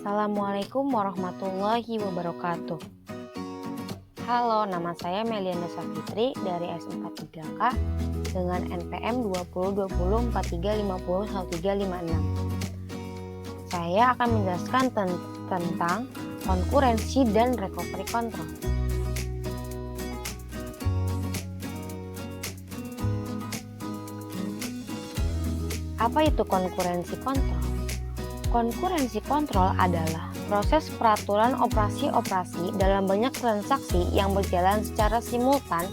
Assalamualaikum warahmatullahi wabarakatuh. Halo, nama saya Meliana Safitri dari S43K dengan NPM 202043501356. Saya akan menjelaskan tentang konkurensi dan recovery control. Apa itu konkurensi kontrol? Konkurensi kontrol adalah proses peraturan operasi-operasi dalam banyak transaksi yang berjalan secara simultan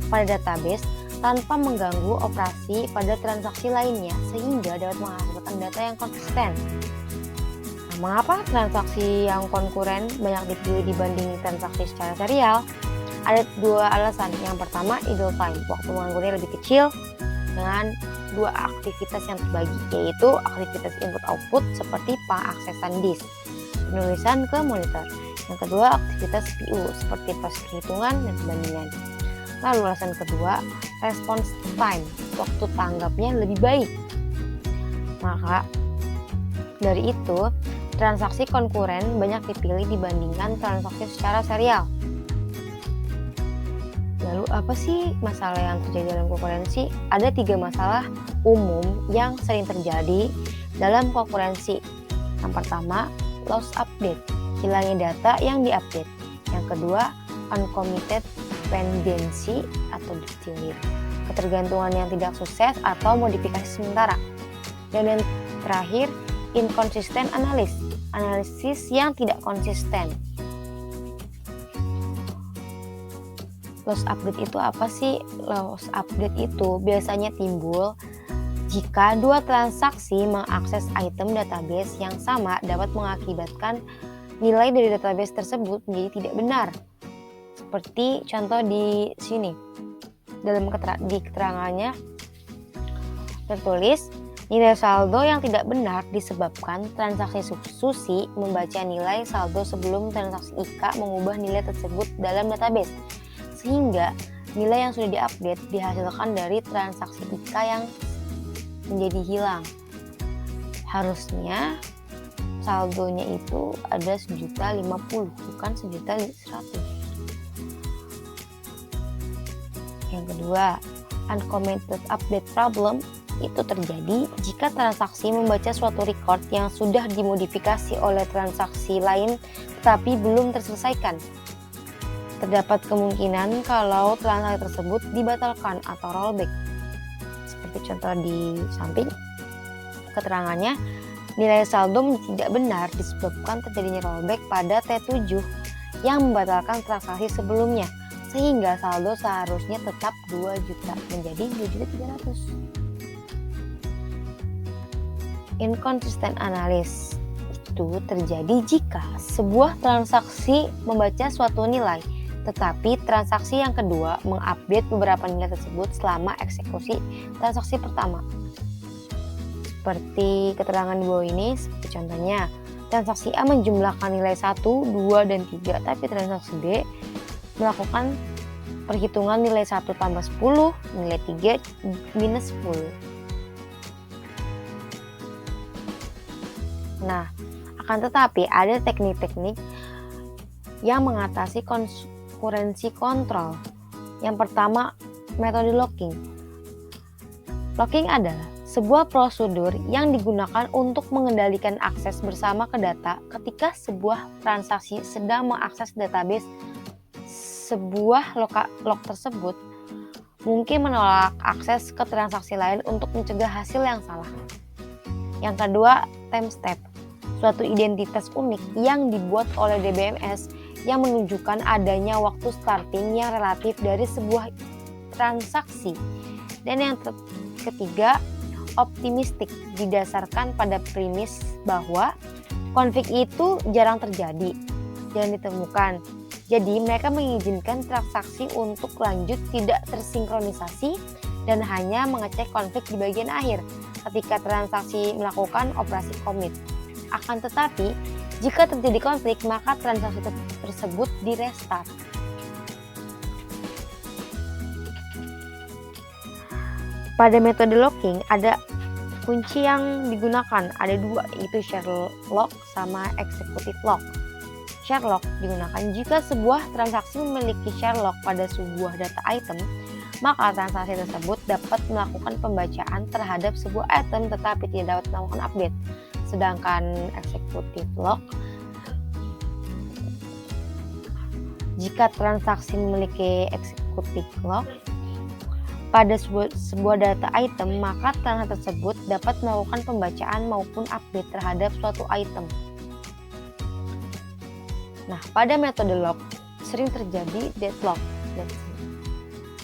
pada database tanpa mengganggu operasi pada transaksi lainnya sehingga dapat menghasilkan data yang konsisten. Nah, mengapa transaksi yang konkuren banyak dipilih dibanding transaksi secara serial? Ada dua alasan. Yang pertama, idle time, waktu menganggurnya lebih kecil dengan dua aktivitas yang terbagi, yaitu aktivitas input-output seperti pengaksesan disk, penulisan ke monitor. Yang kedua, aktivitas CPU seperti proses perhitungan dan perbandingan. Lalu alasan kedua, response time, waktu tanggapnya lebih baik. Maka dari itu, transaksi konkuren banyak dipilih dibandingkan transaksi secara serial. Lalu apa sih masalah yang terjadi dalam konkurensi? Ada 3 masalah umum yang sering terjadi dalam konkurensi. Yang pertama, loss update, hilangnya data yang diupdate. Yang kedua, uncommitted dependency atau delete, ketergantungan yang tidak sukses atau modifikasi sementara. Dan yang terakhir, inconsistent analisis yang tidak konsisten. Loss update itu apa sih? Loss update itu biasanya timbul jika dua transaksi mengakses item database yang sama dapat mengakibatkan nilai dari database tersebut menjadi tidak benar. Seperti contoh di sini. Dalam keterangannya tertulis nilai saldo yang tidak benar disebabkan transaksi Susi membaca nilai saldo sebelum transaksi Ika mengubah nilai tersebut dalam database. Sehingga nilai yang sudah diupdate dihasilkan dari transaksi Ika yang menjadi hilang. Harusnya saldonya itu ada 1.050.000 bukan 1.100.000. Yang kedua, uncommitted update problem itu terjadi jika transaksi membaca suatu record yang sudah dimodifikasi oleh transaksi lain tetapi belum terselesaikan. Terdapat kemungkinan kalau transaksi tersebut dibatalkan atau rollback. Seperti contoh di samping, keterangannya nilai saldo tidak benar disebabkan terjadinya rollback pada T7 yang membatalkan transaksi sebelumnya, sehingga saldo seharusnya tetap 2 juta menjadi 2.300.000. Inconsistent analysis itu terjadi jika sebuah transaksi membaca suatu nilai tetapi transaksi yang kedua mengupdate beberapa nilai tersebut selama eksekusi transaksi pertama. Seperti keterangan di bawah ini, seperti contohnya, transaksi A menjumlahkan nilai 1, 2, dan 3, tapi transaksi B melakukan perhitungan nilai 1 tambah 10, nilai 3 minus 10. Nah, akan tetapi ada teknik-teknik yang mengatasi konkurensi kontrol. Yang pertama, metode locking. Locking adalah sebuah prosedur yang digunakan untuk mengendalikan akses bersama ke data ketika sebuah transaksi sedang mengakses database. Sebuah log tersebut mungkin menolak akses ke transaksi lain untuk mencegah hasil yang salah. Yang kedua, timestamp, suatu identitas unik yang dibuat oleh DBMS yang menunjukkan adanya waktu starting yang relatif dari sebuah transaksi. Dan yang ketiga, optimistik, didasarkan pada premis bahwa konflik itu jarang terjadi, jarang ditemukan. Jadi mereka mengizinkan transaksi untuk lanjut tidak tersinkronisasi dan hanya mengecek konflik di bagian akhir ketika transaksi melakukan operasi commit. Akan tetapi, jika terjadi konflik, maka transaksi tersebut di-restart. Pada metode locking ada Kunci yang digunakan ada dua, yaitu share lock sama executive lock. Share lock digunakan jika sebuah transaksi memiliki share lock pada sebuah data item, maka transaksi tersebut dapat melakukan pembacaan terhadap sebuah item tetapi tidak dapat melakukan update. Sedangkan executive lock, jika transaksi memiliki executive lock pada sebuah data item, maka transaksi tersebut dapat melakukan pembacaan maupun update terhadap suatu item. Nah, pada metode lock sering terjadi deadlock.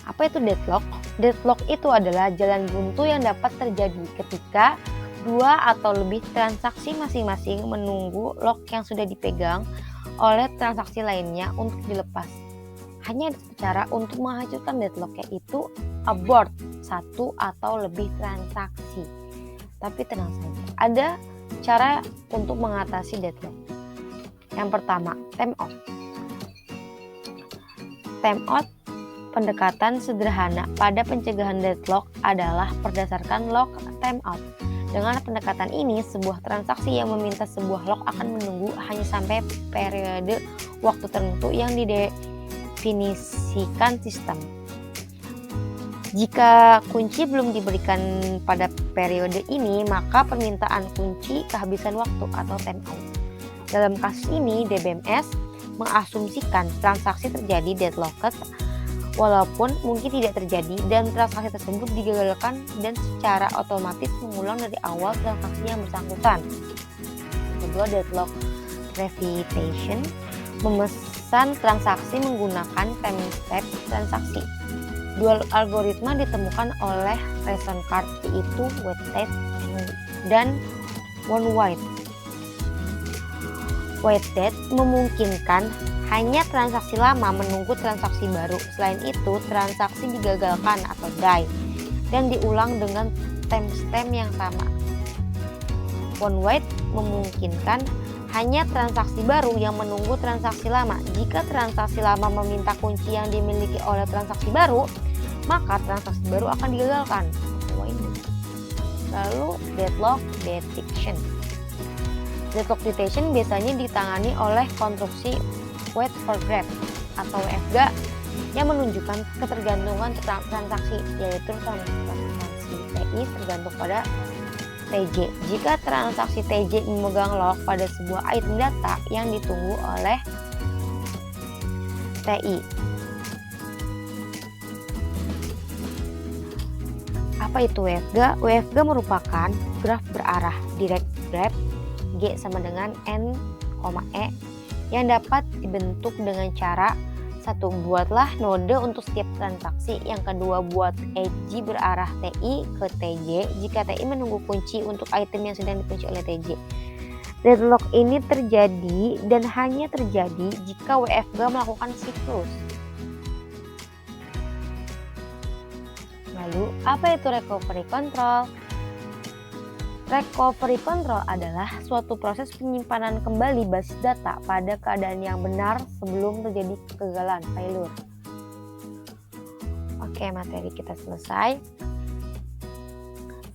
Apa itu deadlock? Deadlock itu adalah jalan buntu yang dapat terjadi ketika dua atau lebih transaksi masing-masing menunggu lock yang sudah dipegang oleh transaksi lainnya untuk dilepas. Hanya ada satu cara untuk menghancurkan deadlock, yaitu abort satu atau lebih transaksi. Tapi tenang saja, ada cara untuk mengatasi deadlock. Yang pertama, timeout. Timeout, pendekatan sederhana pada pencegahan deadlock adalah berdasarkan lock timeout. Dengan pendekatan ini, sebuah transaksi yang meminta sebuah lock akan menunggu hanya sampai periode waktu tertentu yang definisikan sistem. Jika kunci belum diberikan pada periode ini, maka permintaan kunci kehabisan waktu atau timeout. Dalam kasus ini, DBMS mengasumsikan transaksi terjadi deadlocked walaupun mungkin tidak terjadi, dan transaksi tersebut digagalkan dan secara otomatis mengulang dari awal transaksi yang bersangkutan. Kedua, deadlock revitation, memesan transaksi menggunakan timestamp transaksi. Dua algoritma ditemukan oleh Rosenkart, yaitu waited dan one-wide. Waited memungkinkan hanya transaksi lama menunggu transaksi baru. Selain itu, transaksi digagalkan atau die dan diulang dengan timestamp yang sama. One-wide memungkinkan hanya transaksi baru yang menunggu transaksi lama. Jika transaksi lama meminta kunci yang dimiliki oleh transaksi baru, maka transaksi baru akan digagalkan. Lalu, deadlock detection. Deadlock detection biasanya ditangani oleh konstruksi wait for grab atau WFG yang menunjukkan ketergantungan transaksi, yaitu transaksi TI tergantung pada TJ. Jika transaksi TJ memegang lock pada sebuah item data yang ditunggu oleh TI. Apa itu WFG? WFG merupakan graf berarah direct graph G sama dengan N, E yang dapat dibentuk dengan cara: satu, buatlah node untuk setiap transaksi. Yang kedua, buat edge berarah TI ke TJ jika TI menunggu kunci untuk item yang sedang dikunci oleh TJ. Deadlock ini terjadi dan hanya terjadi jika WFG melakukan siklus. Lalu, apa itu recovery control? Recovery control adalah suatu proses penyimpanan kembali basis data pada keadaan yang benar sebelum terjadi kegagalan, failure. Oke, materi kita selesai.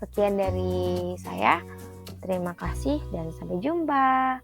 Sekian dari saya. Terima kasih dan sampai jumpa.